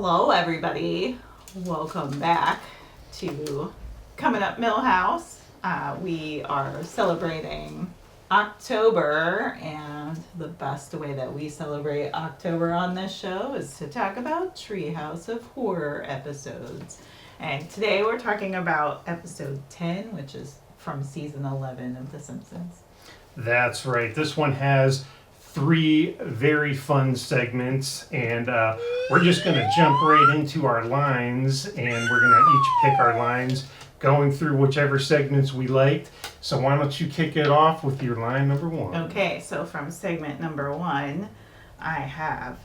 Hello, everybody. Welcome back to Coming Up Milhouse. We are celebrating October, and the best way that we celebrate October on this show is to talk about Treehouse of Horror episodes. And today we're talking about episode 10, which is from season 11 of The Simpsons. That's right. This one has 3 very fun segments, and we're just going to jump right into our lines, and we're going to each pick our lines, going through whichever segments we liked. So why don't you kick it off with your line number 1? Okay, so from segment number 1, I have,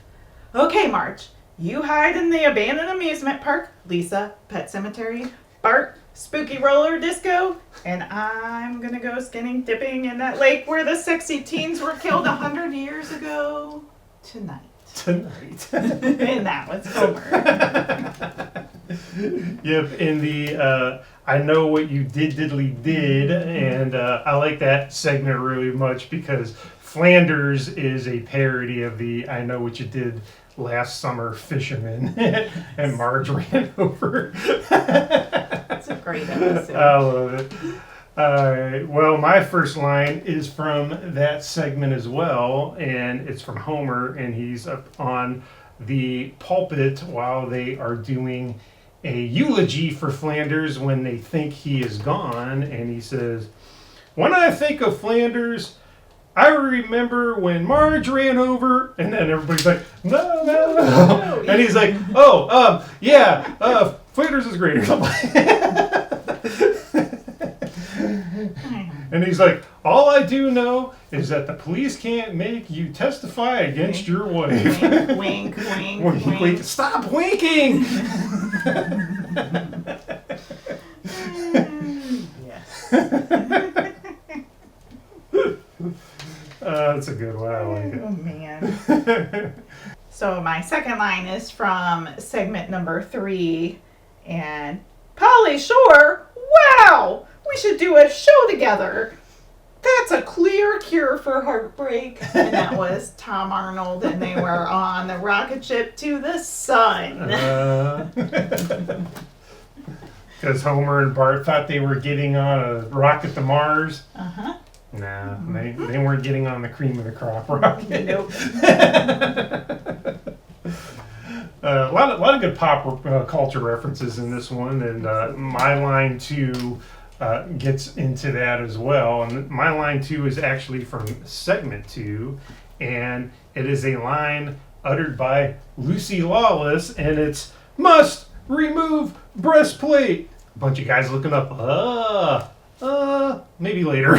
"Okay, Marge, you hide in the abandoned amusement park, Lisa, Pet Cemetery, Bart, Spooky Roller Disco, and I'm gonna go skinning dipping in that lake where the sexy teens were killed 100 years ago tonight." And that was Homer. Yep, in the I know what you diddly did, and I like that segment really much because Flanders is a parody of the I know what you did last summer fisherman, and Marge ran over. That's a great episode. I love it. Alright, well, my first line is from that segment as well, and it's from Homer, and he's up on the pulpit while they are doing a eulogy for Flanders when they think he is gone, and he says, "When I think of Flanders, I remember when Marge ran over," and then everybody's like, no. And he's like, Flanders is great or something. And he's like, "All I do know is that the police can't make you testify against your wife." Wink, wink, wink, wink. Stop winking! Yes. That's a good one. I like it. Oh, man. So my second line is from segment number 3, and Polly Shore, wow, we should do a show together. That's a clear cure for heartbreak. And that was Tom Arnold, and they were on the rocket ship to the sun. Because Homer and Bart thought they were getting on a rocket to Mars. Uh-huh. Nah, they weren't getting on the cream of the crop rocket. Nope. A lot of good pop culture references in this one, and my line 2 gets into that as well. And my line 2 is actually from segment 2, and it is a line uttered by Lucy Lawless, and it's "must remove breastplate." A bunch of guys looking up. Maybe later.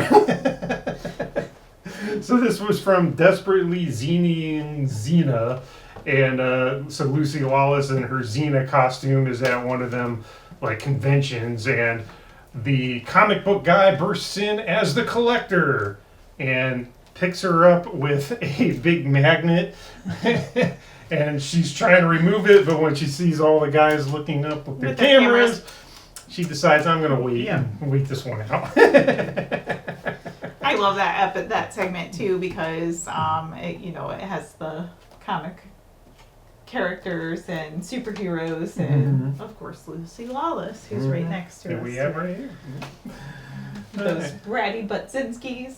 So this was from Desperately Xening Xena, and so Lucy Lawless in her Xena costume is at one of them like conventions, and the comic book guy bursts in as the Collector and picks her up with a big magnet. And she's trying to remove it, but when she sees all the guys looking up with their cameras, she decides, "I'm going to wait and wait this one out." I love that segment too because it has the comic characters and superheroes, and of course Lucy Lawless, who's right next to us. We have right here. Those bratty Butzinskis.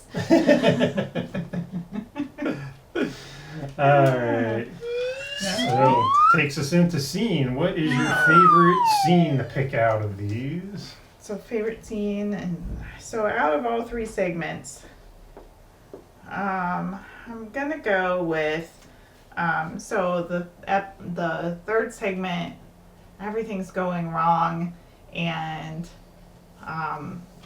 All right. So, takes us into scene. What is your favorite scene to pick out of these? So, favorite scene, and so out of all 3 segments, I'm gonna go with so the third segment, everything's going wrong, and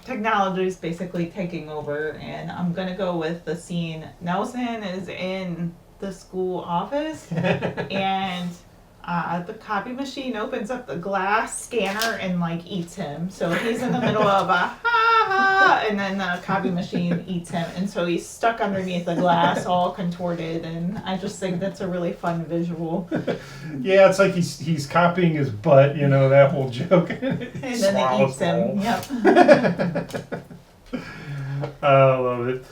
technology is basically taking over, and I'm gonna go with the scene. Nelson is in the school office, and the copy machine opens up the glass scanner and like eats him. So he's in the middle of a ha ha, and then the copy machine eats him, and so he's stuck underneath the glass, all contorted. And I just think that's a really fun visual. Yeah, it's like he's copying his butt, that whole joke. And then it eats him. Yep. I love it.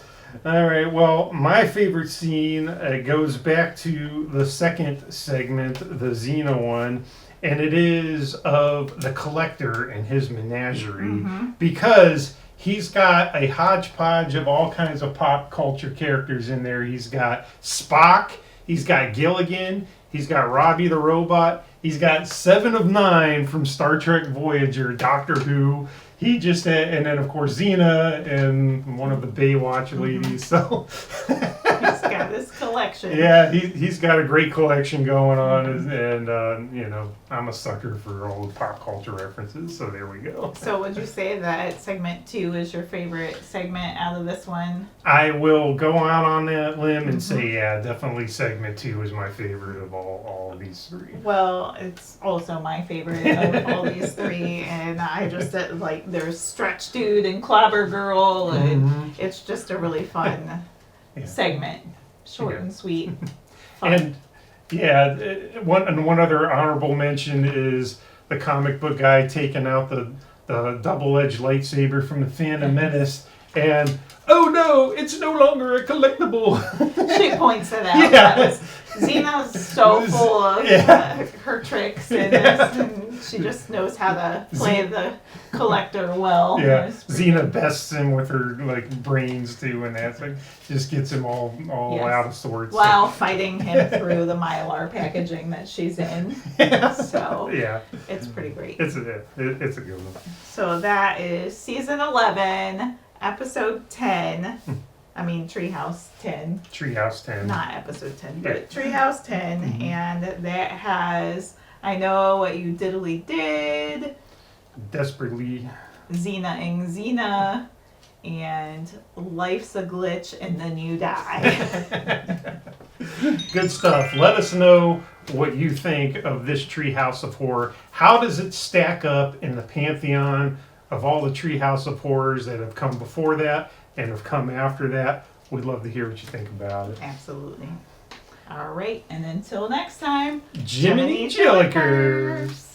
All right. Well, my favorite scene goes back to the second segment, the Xena one, and it is of the collector and his menagerie because he's got a hodgepodge of all kinds of pop culture characters in there. He's got Spock, he's got Gilligan, he's got Robbie the Robot, he's got Seven of Nine from Star Trek Voyager, Doctor Who. He just, and then of course Xena and one of the Baywatch ladies. So He's got his collection. yeah, he's got a great collection going on, and you know, I'm a sucker for all the pop culture references. So there we go. So would you say that segment 2 is your favorite segment out of this one? I will go out on that limb and say, yeah, definitely segment 2 is my favorite of all of these three. Well, it's also my favorite of all these three, and I just like there's Stretch Dude and Clobber Girl, and it's just a really fun segment, short and sweet. Fun. And yeah, one other honorable mention is the comic book guy taking out the double-edged lightsaber from the Phantom Menace, and oh no, it's no longer a collectible. She points it out. Yeah. That was, Xena's so full of her tricks in this, and she just knows how to play the collector well. Yeah, It's pretty Xena bests him with her like brains too, and that's like just gets him all Yes. out of sorts. while fighting him through the Mylar packaging that she's in. So Yeah, it's pretty great. it's a good one. So that is season 11, episode 10. I mean, Treehouse 10. Treehouse 10. Not episode 10, but Treehouse 10. And that has I Know What You Diddly Did, Desperately. Xena-ing Xena, and Life's a Glitch and Then You Die. Good stuff. Let us know what you think of this Treehouse of Horror. How does it stack up in the pantheon of all the Treehouse of Horrors that have come before that and have come after that? We'd love to hear what you think about it. Absolutely. All right, and until next time, Jiminy Jillikers.